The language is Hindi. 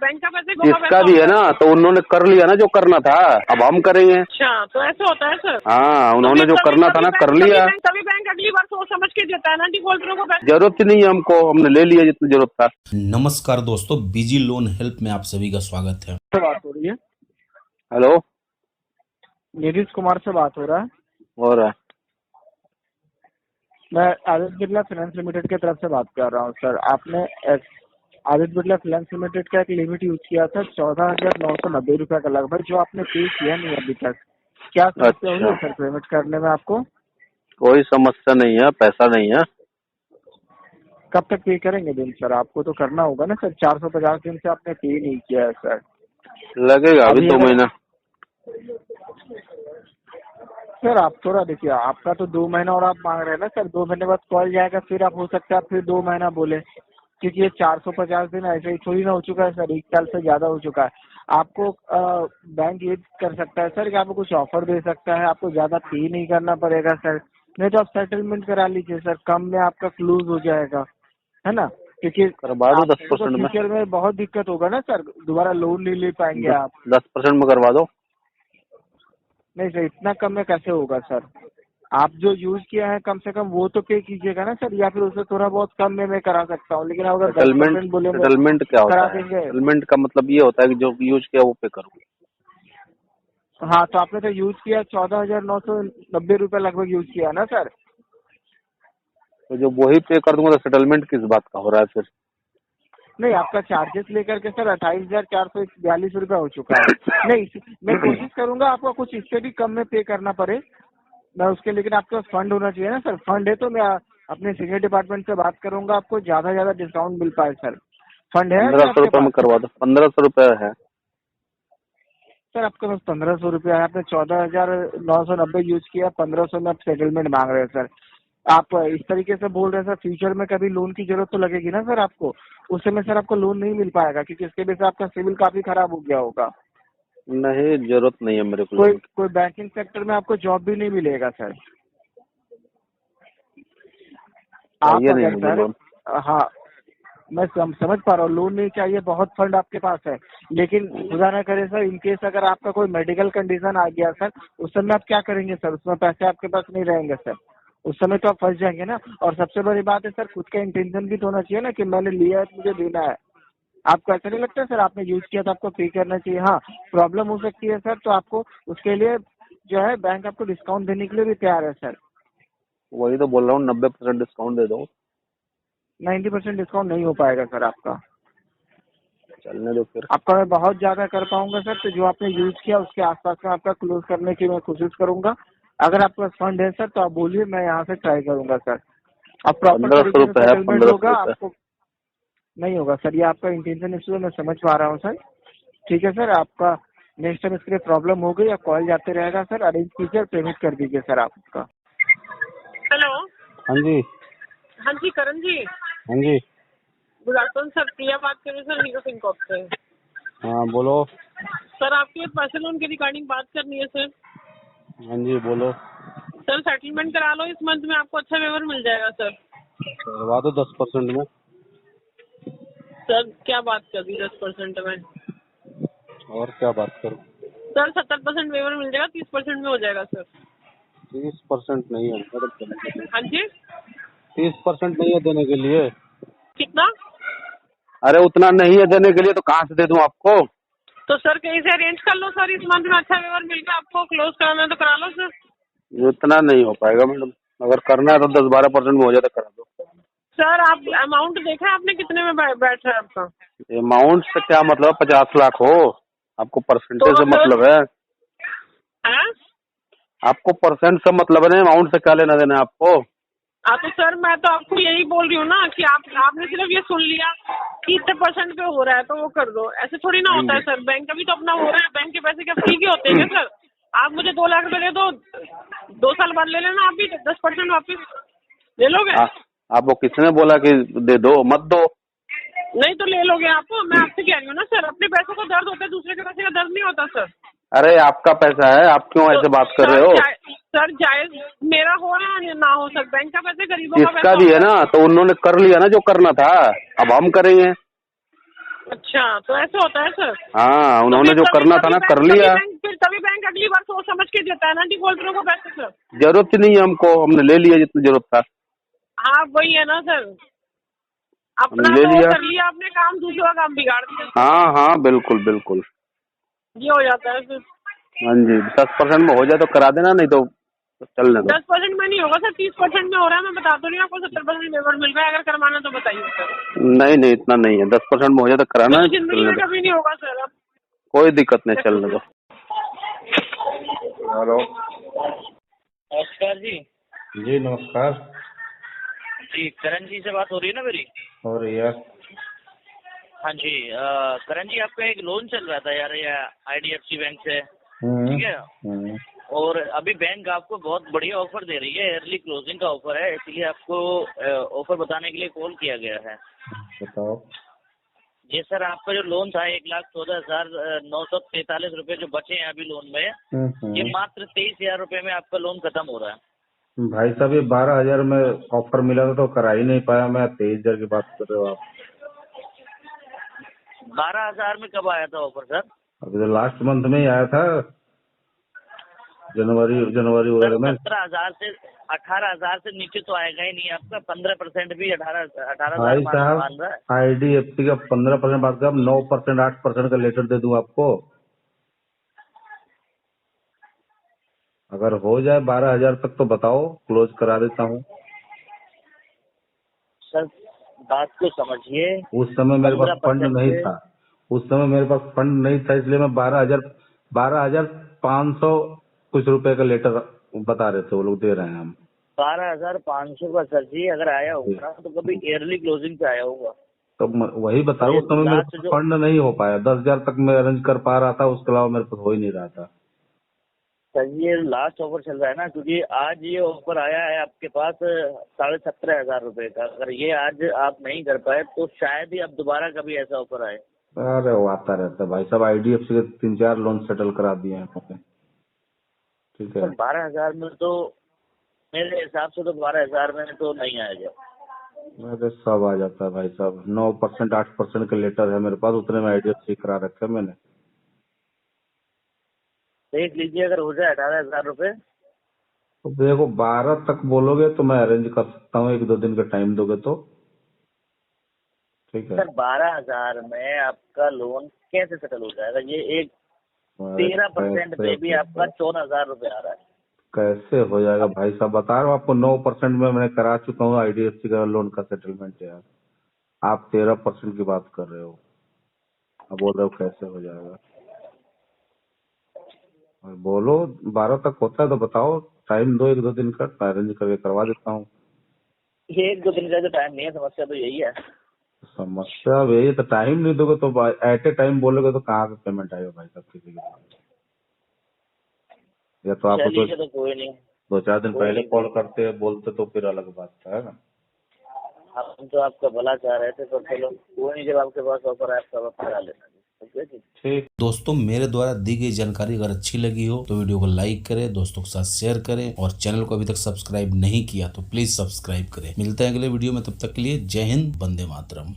बैंक का पैसे इसका भी है ना, तो उन्होंने कर लिया ना जो करना था, अब हम करेंगे। अच्छा, तो ऐसे होता है सर। हाँ, उन्होंने तो जो करना था ना कर लिया। तभी बैंक अगली बार सोच समझ के देता है ना डिफॉल्टरों को पैसे। जरूरत ही नहीं है हमको, हमने ले लिया जितनी जरूरत था। नमस्कार दोस्तों, बीजी लोन हेल्प में आप सभी का स्वागत है। बात हो रही है। हेलो, नीतीश कुमार से बात हो रहा है। हो रहा है। मैं आदित्य बिरला फाइनेंस लिमिटेड की तरफ से बात कर रहा हूँ सर। आपने आदित्य बिरला फाइनेंस लिमिटेड का एक लिमिट यूज किया था 14,990 रुपए का लगभग, जो आपने पे किया नहीं अभी तक। क्या समस्या हुई है सर पेमेंट करने में आपको? कोई समस्या नहीं है, पैसा नहीं है। कब तक पे करेंगे दिन सर? आपको तो करना होगा ना सर, 450 दिन से आपने पे नहीं किया है सर। लगेगा अभी 2 महीना। सर आप थोड़ा देखिए, आपका तो 2 महीना और आप मांग रहे हैं ना सर। 2 महीने बाद कॉल जाएगा, फिर आप हो सकता है आप फिर 2 महीना बोले, क्योंकि ये 450 दिन ऐसे ही थोड़ी ना हो चुका है सर, 1 साल से ज्यादा हो चुका है। आपको बैंक ये कर सकता है सर कि आपको कुछ ऑफर दे सकता है, आपको ज्यादा पे नहीं करना पड़ेगा सर। नहीं तो आप सेटलमेंट करा लीजिए सर, कम में आपका क्लोज हो जाएगा, है ना? क्योंकि करवा दो 10% में। फ्यूचर में बहुत दिक्कत होगा ना सर, दोबारा लोन नहीं ले पाएंगे आप। 10% में करवा दो। नहीं सर, इतना कम में कैसे होगा सर? आप जो यूज किया है कम से कम वो तो पे कीजिएगा ना सर, या फिर उससे थोड़ा बहुत कम में मैं करा सकता हूँ, लेकिन अगर 10% बोले सेटलमेंट क्या होता करा है? देंगे। सेटलमेंट का मतलब ये होता है कि जो यूज किया वो पे करो। हाँ, तो आपने तो यूज किया 14,990 रुपए लगभग यूज किया ना सर। तो जो वही पे कर दूंगा तो सेटलमेंट किस बात का हो रहा है फिर? नहीं, आपका चार्जेस लेकर के सर 28,442 रुपए हो चुका है। नहीं, मैं कोशिश करूंगा आपको कुछ इससे भी कम में पे करना पड़े मैं उसके, लेकिन आपके पास फंड होना चाहिए ना सर। फंड है तो मैं अपने सीनियर डिपार्टमेंट से बात करूंगा, आपको ज्यादा डिस्काउंट मिल पाए सर। फंड है 1500 रुपए में करवा दो। 1500 रुपए है सर आपके पास 1500 रुपया है, आपने 14,990 यूज किया, 1500 में आप सेटलमेंट मांग रहे हैं सर। आप इस तरीके से बोल रहे हैं सर, फ्यूचर में कभी लोन की जरूरत तो लगेगी ना सर आपको, उस समय सर आपको लोन नहीं मिल पाएगा, क्योंकि इसके वजह से आपका सिविल काफी खराब हो गया होगा। नहीं, जरूरत नहीं है मेरे को। कोई बैंकिंग सेक्टर में आपको जॉब भी नहीं मिलेगा सर। आप ये नहीं अगर मुझे लोन। सर, हाँ मैं समझ पा रहा हूँ, लोन नहीं चाहिए, बहुत फंड आपके पास है, लेकिन खुदा ना करे सर इनकेस अगर आपका कोई मेडिकल कंडीशन आ गया सर, उस समय आप क्या करेंगे सर? उसमें पैसे आपके पास नहीं रहेंगे सर, उस समय तो आप फंस जाएंगे ना। और सबसे बड़ी बात है सर, खुद का इंटेंशन भी तो होना चाहिए ना कि मैंने लिया है तो मुझे देना है। आपको ऐसा नहीं लगता सर आपने यूज किया तो आपको पे करना चाहिए? हाँ, प्रॉब्लम हो सकती है सर, तो आपको उसके लिए जो है बैंक आपको डिस्काउंट देने के लिए भी तैयार है सर। वही तो बोल रहा हूँ, 90% डिस्काउंट दे दो। 90% डिस्काउंट नहीं हो पाएगा सर आपका। चलने दो फिर। आपका मैं बहुत ज्यादा कर पाऊंगा सर, तो जो आपने यूज किया उसके आसपास में आपका क्लोज करने की मैं कोशिश करूंगा। अगर आपके पास फंड है सर तो आप बोलिए, मैं यहाँ से ट्राई करूंगा सर। अब प्रॉपर 1500 तरीके से रुपए है, सेटलमेंट 1500 होगा रुपए। आपको। नहीं होगा सर, ये आपका इंटेंशन इशू है, मैं समझ पा रहा हूँ सर। ठीक है सर, आपका नेक्स्ट टाइम इसके लिए प्रॉब्लम हो गई या कॉल जाते रहेगा सर, अरेंज कीजिए और पेमेंट कर दीजिए सर आप उसका। हेलो। हाँ जी। हाँ जी करण जी। हाँ जी। गुड आफ्टरनून सर, प्रिया बात कर रही हूँ सर, हीरो सिंकॉप से। हाँ बोलो। सर आपके पर्सनल लोन की रिगार्डिंग बात करनी है सर। हाँ जी बोलो। सर सेटलमेंट करा लो, इस मंथ में आपको अच्छा वेवर मिल जाएगा सर। करवा दो 10% में। सर क्या बात कर दी 10% में? और क्या बात करूँ? सर 70% वेवर मिल जाएगा, 30% में हो जाएगा सर। 30% नहीं है। हाँ जी। 30% नहीं है देने के लिए। कितना? अरे उतना नहीं है देने के लिए, तो कहाँ से दे दूँ आपको? तो सर कहीं से अरेंज कर लो सर, इस मंथ में अच्छा वेवर मिल गया आपको, क्लोज कराना है तो करा लो सर। इतना नहीं हो पाएगा मैडम, अगर करना है तो 10-12% में हो जाए तो करा दो। सर आप अमाउंट देखा है आपने कितने में बैठ रहा है आपका? अमाउंट से क्या मतलब? 50 लाख हो, आपको परसेंटेज से मतलब है? आपको परसेंट से मतलब है, अमाउंट से क्या लेना देना है आपको? तो सर मैं तो आपको यही बोल रही हूँ ना कि आपने सिर्फ ये सुन लिया कि इतने % पे हो रहा है तो वो कर दो, ऐसे थोड़ी ना होता है सर। बैंक का भी तो अपना हो रहा है, बैंक के पैसे क्या फ्री के होते हैं क्या सर? आप मुझे 2 लाख रुपए दे दो, 2 साल बाद ले लेना, आप भी 10% वापिस ले लोगे? आपको किसने बोला कि दे दो? मत दो। नहीं तो ले लोगे आप? मैं आपसे कह रही हूँ ना सर, अपने पैसों को दर्द होता है, दूसरे के पैसे का दर्द नहीं होता सर। अरे आपका पैसा है, आप क्यों ऐसे बात कर रहे हो? सर जायज मेरा हो रहा है ना हो सर, बैंक का पैसे गरीबों का इसका भी है ना, तो उन्होंने कर लिया ना जो करना था, अब हम करेंगे। अच्छा, तो ऐसे होता है सर। हाँ, तो उन्होंने फिर जो तभी- करना था तभी ना बैंक- कर तभी लिया। बैंक- फिर तभी बैंक अगली बार सोच समझ के देता है ना डिफॉल्टरों को पैसे सर। जरूरत ही नहीं है हमको, हमने ले लिया जितना जरूरत था, हाँ वही है ना सर, अपना हमने ले तो वो लिया। कर लिया आपने काम, दूसरा काम बिगाड़ दिया। हाँ हाँ, बिल्कुल बिल्कुल। ये हो जाता है सर। हाँ जी, 10% में हो जाए तो करा देना, नहीं तो चलने दो। 10% में नहीं होगा सर, 30% में हो रहा है। मैं बता तो रही हूँ आपको, 70% पेमेंट मिल रहा है। अगर करवाना तो बताइए सर। नहीं नहीं, इतना नहीं है, 10% में हो जाए तो कराना है, मेरी जिंदगी चलने में दो, कभी नहीं होगा सर। अब कोई दिक्कत नहीं, चलने दो। हेलो नमस्कार जी। जी, नमस्कार। जी करण जी से बात हो रही है ना मेरी? हो रही है। हाँ जी, करण जी आपका एक लोन चल रहा था यार, ये IDFC बैंक से, ठीक है? और अभी बैंक आपको बहुत बढ़िया ऑफर दे रही है, अर्ली क्लोजिंग का ऑफर है, इसलिए आपको ऑफर बताने के लिए कॉल किया गया है। बताओ। जी सर, आपका जो लोन था 1,14,943 रुपए जो बचे हैं अभी लोन में, ये मात्र 23,000 रुपए में आपका लोन खत्म हो रहा है। भाई साहब, ये 12,000 में ऑफर मिला था तो करा ही नहीं पाया मैं। 23,000 की बात कर रहे हो आप? 12,000 में कब आया था ऑफर सर? अभी तो लास्ट मंथ में ही आया था, जनवरी वगैरह में। 17,000 से 18,000 से नीचे तो आएगा ही नहीं आपका। 15% भी 18,000 भाई मान रहा है। साहब, IDFC का 15% बात कर, 9% 8% का लेटर दे दूं आपको? अगर हो जाए 12,000 तक तो बताओ, क्लोज करा देता हूँ। सर बात को समझिए। उस समय मेरे पास फंड 15% नहीं था, उस समय मेरे पास फंड नहीं था, इसलिए मैं 12,500 कुछ रुपए का लेटर बता रहे थे, वो लोग दे रहे हैं हम। 12,500 का सर जी अगर आया होगा तो कभी ईयरली क्लोजिंग पे आया होगा। तो वही बता रहा हूँ, उस समय मेरे पास फंड नहीं हो पाया। 10,000 तक मैं अरेंज कर पा रहा था, उसके अलावा मेरे पास हो ही नहीं रहा था। सर ये लास्ट ऑफर चल रहा है ना, क्योंकि आज ये ऑफर आया है आपके पास 17,500 रुपए का। अगर ये आज आप नहीं कर पाए तो शायद ही अब दोबारा कभी ऐसा ऑफर आए। अरे वो आता रहता है भाई साहब, IDFC के 3-4 लोन सेटल करा दिए हैं मैंने। ठीक है, 12,000 में तो मेरे हिसाब से तो 12,000 में तो नहीं आएगा। अरे सब आ जाता है भाई साहब। 9% 8% का लेटर है मेरे पास, उतने में IDFC करा रखा है मैंने। देख लीजिए, अगर हो जाए 18,000 रुपए। तो देखो, 12 तक बोलोगे तो मैं अरेंज कर सकता हूँ, 1-2 दिन का टाइम दोगे तो। ठीक है सर 12,000 में आपका लोन कैसे सेटल हो जाएगा? ये एक 13% पे भी आपका 14,000 रुपए आ रहा है। कैसे हो जाएगा भाई साहब? बता रहा हूँ आपको, 9% में मैंने करा चुका हूँ IDFC का लोन का सेटलमेंट। यार आप 13% की बात कर रहे हो, अब बोल रहे हो कैसे हो जाएगा? और बोलो 12 तक होता है तो बताओ, टाइम दो 1-2 दिन का, अरेंज करके करवा देता हूँ। ये 1-2 दिन का जो टाइम नहीं है, समस्या तो यही है। समस्या अब यही तो, टाइम नहीं दोगे तो एट ए टाइम बोलोगे तो कहाँ से पेमेंट आएगा भाई साहब किसी के पास? या तो आपको चलिए तो कोई नहीं, 2-4 दिन पहले कॉल करते बोलते तो फिर अलग बात है ना। हम तो आपका भला चाह रहे थे, पर चलो कोई नहीं, जब आपके पास ऑफर है आपका वक्त करा लेना। ओके जी, ठीक। दोस्तों, मेरे द्वारा दी गई जानकारी अगर अच्छी लगी हो तो वीडियो को लाइक करें, दोस्तों के साथ शेयर करें, और चैनल को अभी तक सब्सक्राइब नहीं किया तो प्लीज सब्सक्राइब करें। मिलते हैं अगले वीडियो में, तब तक के लिए जय हिंद, वंदे मातरम।